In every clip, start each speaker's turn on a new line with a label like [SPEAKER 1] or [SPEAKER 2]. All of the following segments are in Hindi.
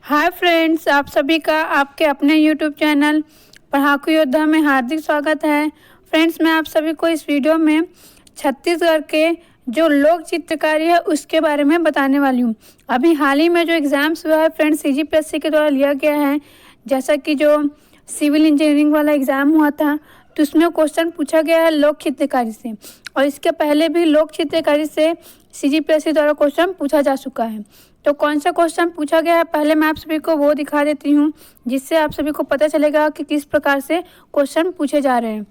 [SPEAKER 1] हाय फ्रेंड्स, आप सभी का आपके अपने यूट्यूब चैनल पढ़ाकू योद्धा में हार्दिक स्वागत है। फ्रेंड्स, मैं आप सभी को इस वीडियो में छत्तीसगढ़ के जो लोक चित्रकारी है उसके बारे में बताने वाली हूँ। अभी हाल ही में जो एग्ज़ाम्स हुआ है फ्रेंड्स, CGPSC के द्वारा लिया गया है, जैसा कि जो सिविल इंजीनियरिंग वाला एग्ज़ाम हुआ था तो उसमें क्वेश्चन पूछा गया है लोक चित्रकारी से, और इसके पहले भी लोक चित्रकारी से CGPSC द्वारा क्वेश्चन पूछा जा चुका है। तो कौन सा क्वेश्चन पूछा गया है पहले मैं आप सभी को वो दिखा देती हूँ, जिससे आप सभी को पता चलेगा कि किस प्रकार से क्वेश्चन पूछे जा रहे हैं।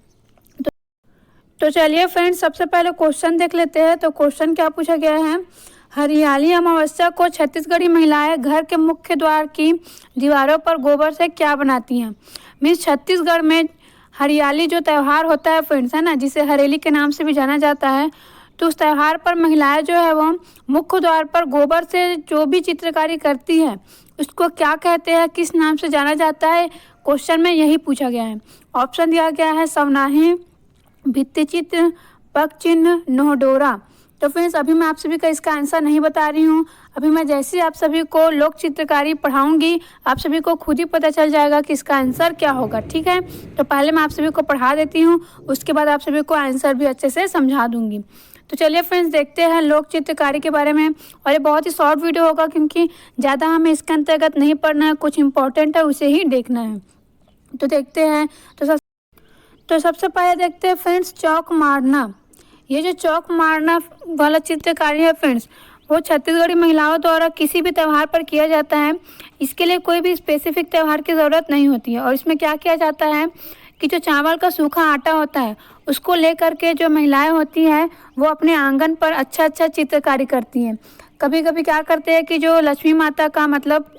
[SPEAKER 1] तो चलिए फ्रेंड्स, सबसे पहले क्वेश्चन देख लेते हैं। तो क्वेश्चन क्या पूछा गया है, हरियाली अमावस्या को छत्तीसगढ़ी महिलाएं घर के मुख्य द्वार की दीवारों पर गोबर से क्या बनाती हैं। मीन्स छत्तीसगढ़ में हरियाली जो त्यौहार होता है फ्रेंड्स, है ना, जिसे हरेली के नाम से भी जाना जाता है, तो उस त्यौहार पर महिलाएं जो है वो मुख्य द्वार पर गोबर से जो भी चित्रकारी करती है उसको क्या कहते हैं, किस नाम से जाना जाता है, क्वेश्चन में यही पूछा गया है। ऑप्शन दिया गया है सवनाही, भित्ति चित्र, पग चिन्ह, नोहडोरा। तो फ्रेंड्स, अभी मैं आप सभी का इसका आंसर नहीं बता रही हूँ। अभी मैं जैसे ही आप सभी को लोक चित्रकारी पढ़ाऊंगी आप सभी को खुद ही पता चल जाएगा कि इसका आंसर क्या होगा। ठीक है, तो पहले मैं आप सभी को पढ़ा देती हूँ, उसके बाद आप सभी को आंसर भी अच्छे से समझा दूंगी। तो चलिए फ्रेंड्स, देखते हैं लोक चित्रकारी के बारे में। और ये बहुत ही शॉर्ट वीडियो होगा क्योंकि ज़्यादा हमें इसके अंतर्गत नहीं पढ़ना है, कुछ इंपॉर्टेंट है उसे ही देखना है। तो देखते हैं। तो सबसे पहले देखते हैं फ्रेंड्स, चौक मारना। ये जो चौक मारना वाला चित्रकारी है फ्रेंड्स, वो छत्तीसगढ़ी महिलाओं द्वारा किसी भी त्यौहार पर किया जाता है। इसके लिए कोई भी स्पेसिफिक त्यौहार की ज़रूरत नहीं होती है। और इसमें क्या किया जाता है कि जो चावल का सूखा आटा होता है उसको लेकर के जो महिलाएं होती हैं वो अपने आंगन पर अच्छा चित्रकारी करती हैं। कभी कभी क्या करते हैं कि जो लक्ष्मी माता का मतलब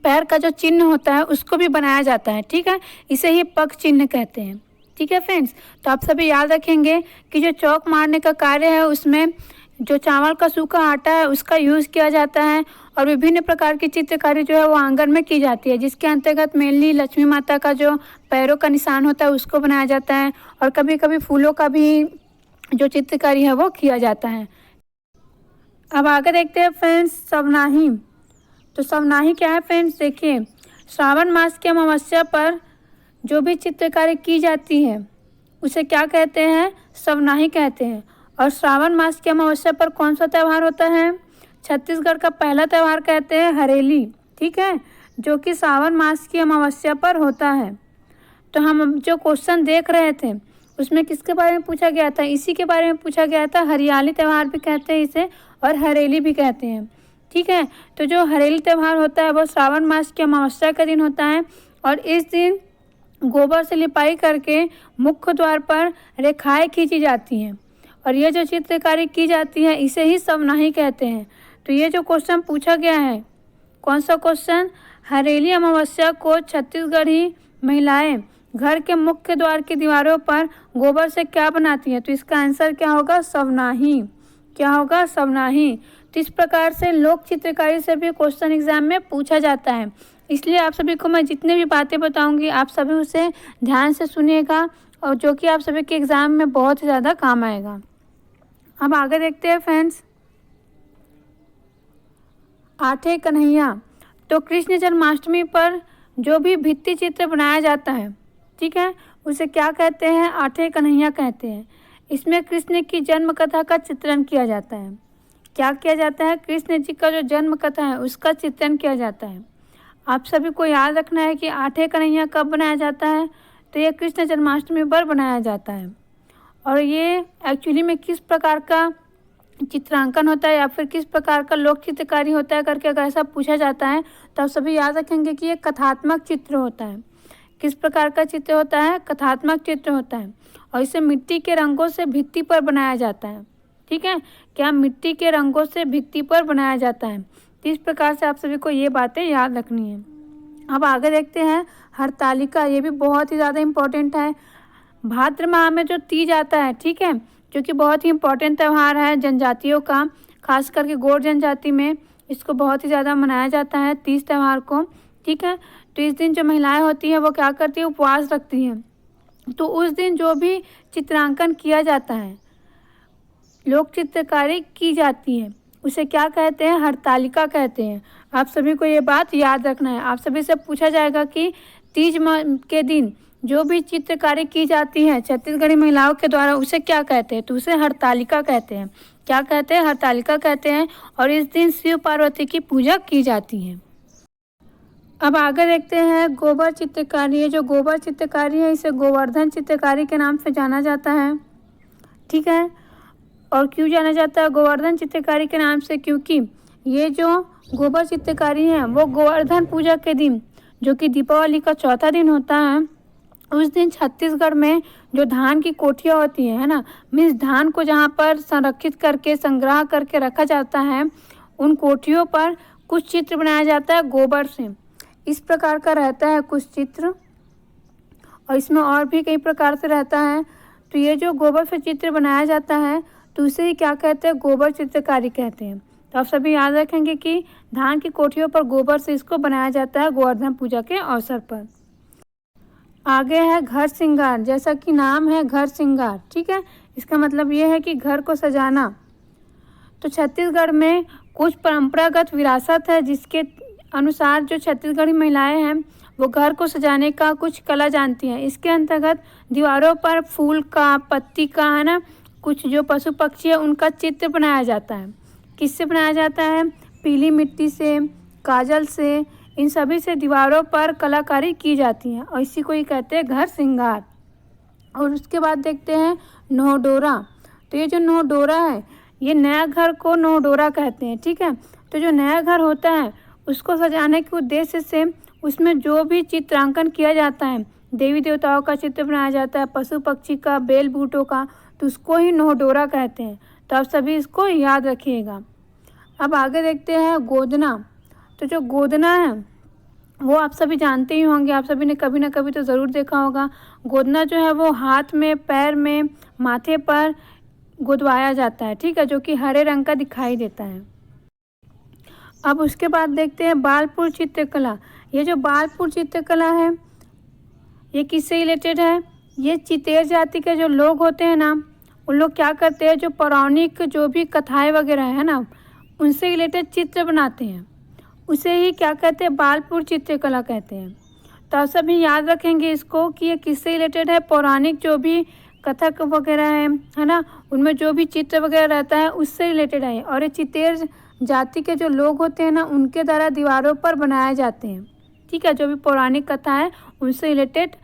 [SPEAKER 1] पैर का जो चिन्ह होता है उसको भी बनाया जाता है। ठीक है, इसे ही पग चिन्ह कहते हैं। ठीक है फ्रेंड्स, तो आप सभी याद रखेंगे कि जो चौक मारने का कार्य है उसमें जो चावल का सूखा आटा है उसका यूज़ किया जाता है और विभिन्न प्रकार की चित्रकारी जो है वो आंगन में की जाती है, जिसके अंतर्गत मेनली लक्ष्मी माता का जो पैरों का निशान होता है उसको बनाया जाता है और कभी कभी फूलों का भी जो चित्रकारी है वो किया जाता है। अब आगे देखते हैं फ्रेंड्स, सवनाही। तो सवनाही क्या है फ्रेंड्स, देखिए, श्रावण मास की अमावस्या पर जो भी चित्रकारी की जाती है उसे क्या कहते हैं, सवनाही कहते हैं। और श्रावण मास की अमावस्या पर कौन सा त्यौहार होता है, छत्तीसगढ़ का पहला त्यौहार कहते हैं हरेली। ठीक है, जो कि श्रावण मास की अमावस्या पर होता है। तो हम जो क्वेश्चन देख रहे थे उसमें किसके बारे में पूछा गया था, इसी के बारे में पूछा गया था। हरियाली त्यौहार भी कहते हैं इसे और हरेली भी कहते हैं। ठीक है, तो जो हरेली त्यौहार होता है वो श्रावण मास की अमावस्या का दिन होता है और इस दिन गोबर से लिपाई करके मुख्य द्वार पर रेखाएं खींची जाती हैं और ये जो चित्रकारी की जाती है इसे ही सवनाही कहते हैं। तो ये जो क्वेश्चन पूछा गया है, कौन सा क्वेश्चन, हरेली अमावस्या को छत्तीसगढ़ी महिलाएं घर के मुख्य द्वार की दीवारों पर गोबर से क्या बनाती हैं, तो इसका आंसर क्या होगा, सवनाही। क्या होगा, सवनाही। तो इस प्रकार से लोक चित्रकारी से भी क्वेश्चन एग्जाम में पूछा जाता है। इसलिए आप सभी को मैं जितने भी बातें बताऊंगी आप सभी उसे ध्यान से सुनिएगा और जो कि आप सभी के एग्ज़ाम में बहुत ही ज़्यादा काम आएगा। अब आगे देखते हैं फ्रेंड्स, आठे कन्हैया। तो कृष्ण जन्माष्टमी पर जो भी भित्ति चित्र बनाया जाता है, ठीक है, उसे क्या कहते हैं, आठे कन्हैया कहते हैं। इसमें कृष्ण की जन्म कथा का चित्रण किया जाता है। क्या किया जाता है, कृष्ण जी का जो जन्म कथा है उसका चित्रण किया जाता है। आप सभी को याद रखना है कि आठे कन्हैया कब बनाया जाता है, तो ये कृष्ण जन्माष्टमी पर बनाया जाता है। और ये एक्चुअली में किस प्रकार का चित्रांकन होता है या फिर किस प्रकार का लोक चित्रकारी होता है करके अगर ऐसा पूछा जाता है तो आप सभी याद रखेंगे कि ये कथात्मक चित्र होता है। किस प्रकार का चित्र होता है, कथात्मक चित्र होता है और इसे मिट्टी के रंगों से भित्ति पर बनाया जाता है। ठीक है, क्या मिट्टी के रंगों से भित्ति पर बनाया जाता है। तो इस प्रकार से आप सभी को ये बातें याद रखनी है। अब आगे देखते हैं, हरतालिका। ये भी बहुत ही ज़्यादा इम्पोर्टेंट है। भाद्र माह में जो तीज आता है, ठीक है, जो कि बहुत ही इम्पोर्टेंट त्यौहार है जनजातियों का, खास करके गौड़ जनजाति में इसको बहुत ही ज़्यादा मनाया जाता है तीज त्यौहार को। ठीक है, तो इस दिन जो महिलाएं होती हैं वो क्या करती है, उपवास रखती हैं। तो उस दिन जो भी चित्रांकन किया जाता है, लोक चित्रकारी की जाती है, उसे क्या कहते हैं, हरतालिका कहते हैं। आप सभी को ये बात याद रखना है। आप सभी से पूछा जाएगा कि तीज के दिन जो भी चित्रकारी की जाती है छत्तीसगढ़ी महिलाओं के द्वारा उसे क्या कहते हैं, तो उसे हरतालिका कहते हैं। क्या कहते हैं, हरतालिका कहते हैं। और इस दिन शिव पार्वती की पूजा की जाती है। अब आगे देखते हैं गोबर चित्रकारी। ये जो गोबर चित्रकारी है इसे गोवर्धन चित्रकारी के नाम से जाना जाता है, ठीक है। और क्यों जाना जाता है गोवर्धन चित्रकारी के नाम से, क्योंकि ये जो गोबर चित्रकारी है वो गोवर्धन पूजा के दिन, जो कि दीपावली का चौथा दिन होता है, उस दिन छत्तीसगढ़ में जो धान की कोठियाँ होती है ना, मीन्स धान को जहाँ पर संरक्षित करके संग्रह करके रखा जाता है, उन कोठियों पर कुछ चित्र बनाया जाता है गोबर से। इस प्रकार का रहता है कुछ चित्र, और इसमें और भी कई प्रकार से रहता है। तो ये जो गोबर से चित्र बनाया जाता है तो उसे ही क्या कहते हैं, गोबर चित्रकारी कहते हैं। तो आप सभी याद रखेंगे कि धान की कोठियों पर गोबर से इसको बनाया जाता है गोवर्धन पूजा के अवसर पर। आगे है घर श्रृंगार। जैसा कि नाम है घर श्रृंगार, ठीक है, इसका मतलब ये है कि घर को सजाना। तो छत्तीसगढ़ में कुछ परंपरागत विरासत है जिसके अनुसार जो छत्तीसगढ़ी महिलाएं हैं वो घर को सजाने का कुछ कला जानती हैं। इसके अंतर्गत दीवारों पर फूल का, पत्ती का, है ना, कुछ जो पशु पक्षी है उनका चित्र बनाया जाता है। किससे बनाया जाता है, पीली मिट्टी से, काजल से, इन सभी से दीवारों पर कलाकारी की जाती है और इसी को ही कहते हैं घर श्रृंगार। और उसके बाद देखते हैं नौडोरा। तो ये जो नौडोरा है ये नया घर को नौडोरा कहते हैं, ठीक है। तो जो नया घर होता है उसको सजाने के उद्देश्य से उसमें जो भी चित्रांकन किया जाता है, देवी देवताओं का चित्र बनाया जाता है, पशु पक्षी का, बेल बूटों का, तो उसको ही नौडोरा कहते हैं। तो आप सभी इसको याद रखिएगा। अब आगे देखते हैं गोदना। तो जो गोदना है वो आप सभी जानते ही होंगे, आप सभी ने कभी ना कभी तो ज़रूर देखा होगा। गोदना जो है वो हाथ में, पैर में, माथे पर गोदवाया जाता है, ठीक है, जो कि हरे रंग का दिखाई देता है। अब उसके बाद देखते हैं बालपुर चित्रकला। ये जो बालपुर चित्रकला है ये किससे रिलेटेड है, ये चितेर जाति के जो लोग होते हैं ना, उन लोग क्या करते हैं, जो पौराणिक जो भी कथाएं वगैरह है ना उनसे रिलेटेड चित्र बनाते हैं, उसे ही क्या कहते हैं, बालपुर चित्रकला कहते हैं। तो आप सभी याद रखेंगे इसको कि ये किससे रिलेटेड है, पौराणिक जो भी कथक वगैरह है ना, उनमें जो भी चित्र वगैरह रहता है उससे रिलेटेड है। और ये चितेर जाति के जो लोग होते हैं ना उनके द्वारा दीवारों पर बनाए जाते हैं, ठीक है। जो भी पौराणिक कथा है उनसे रिलेटेड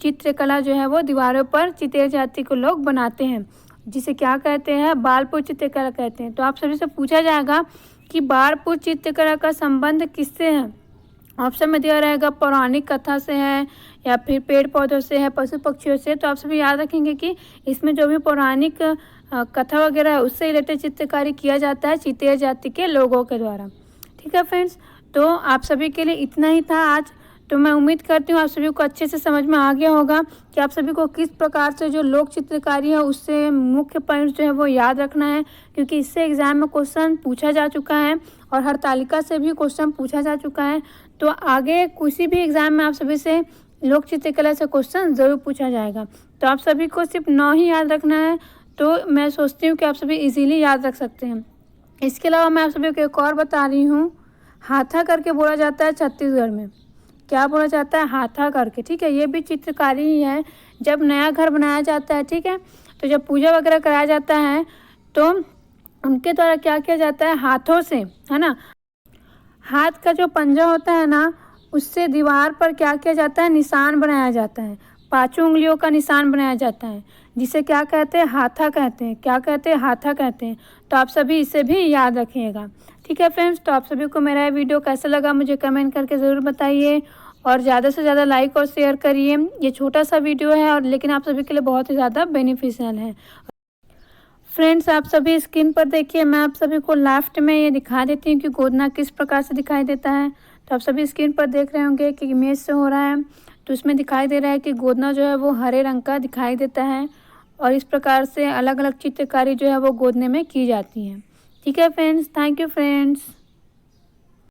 [SPEAKER 1] चित्रकला जो है वो दीवारों पर चितेर जाति के लोग बनाते हैं, जिसे क्या कहते हैं, बालपुर चित्रकला कहते हैं। तो आप सभी से पूछा जाएगा कि बालपुर चित्रकला का संबंध किससे है। ऑप्शन में दिया रहेगा पौराणिक कथा से है या फिर पेड़ पौधों से है, पशु पक्षियों से। तो आप सभी याद रखेंगे कि इसमें जो भी पौराणिक कथा वगैरह है उससे रिलेटेड चित्रकारी किया जाता है चितेर जाति के लोगों के द्वारा, ठीक है फ्रेंड्स। तो आप सभी के लिए इतना ही था आज। तो मैं उम्मीद करती हूँ आप सभी को अच्छे से समझ में आ गया होगा कि आप सभी को किस प्रकार से जो लोक चित्रकारी है उससे मुख्य पॉइंट जो है वो याद रखना है, क्योंकि इससे एग्जाम में क्वेश्चन पूछा जा चुका है और हरतालिका से भी क्वेश्चन पूछा जा चुका है। तो आगे किसी भी एग्ज़ाम में आप सभी से लोक चित्रकला से क्वेश्चन ज़रूर पूछा जाएगा। तो आप सभी को सिर्फ 9 ही याद रखना है, तो मैं सोचती हूँ कि आप सभी इजीली याद रख सकते हैं। इसके अलावा मैं आप सभी को एक और बता रही हूँ, हाथा करके बोला जाता है छत्तीसगढ़ में। क्या बोला जाता है, हाथा करके, ठीक है। ये भी चित्रकारी ही है। जब नया घर बनाया जाता है, ठीक है, तो जब पूजा वगैरह कराया जाता है तो उनके द्वारा क्या किया जाता है, हाथों से, है ना, हाथ का जो पंजा होता है ना उससे दीवार पर क्या किया जाता है, निशान बनाया जाता है, 5 उंगलियों का निशान बनाया जाता है, जिसे क्या कहते हैं, हाथा कहते हैं। क्या कहते हैं, हाथा कहते हैं। तो आप सभी इसे भी याद रखिएगा, ठीक है फ्रेंड्स। तो आप सभी को मेरा ये वीडियो कैसा लगा मुझे कमेंट करके ज़रूर बताइए और ज़्यादा से ज़्यादा लाइक और शेयर करिए। ये छोटा सा वीडियो है और लेकिन आप सभी के लिए बहुत ही ज़्यादा बेनिफिशियल है। फ्रेंड्स आप सभी स्क्रीन पर देखिए, मैं आप सभी को लास्ट में ये दिखा देती हूँ कि गोदना किस प्रकार से दिखाई देता है। तो आप सभी स्क्रीन पर देख रहे होंगे कि इमेज से हो रहा है, तो उसमें दिखाई दे रहा है कि गोदना जो है वो हरे रंग का दिखाई देता है और इस प्रकार से अलग अलग चित्रकारी जो है वो गोदने में की जाती है, ठीक है फ्रेंड्स। Thank you friends.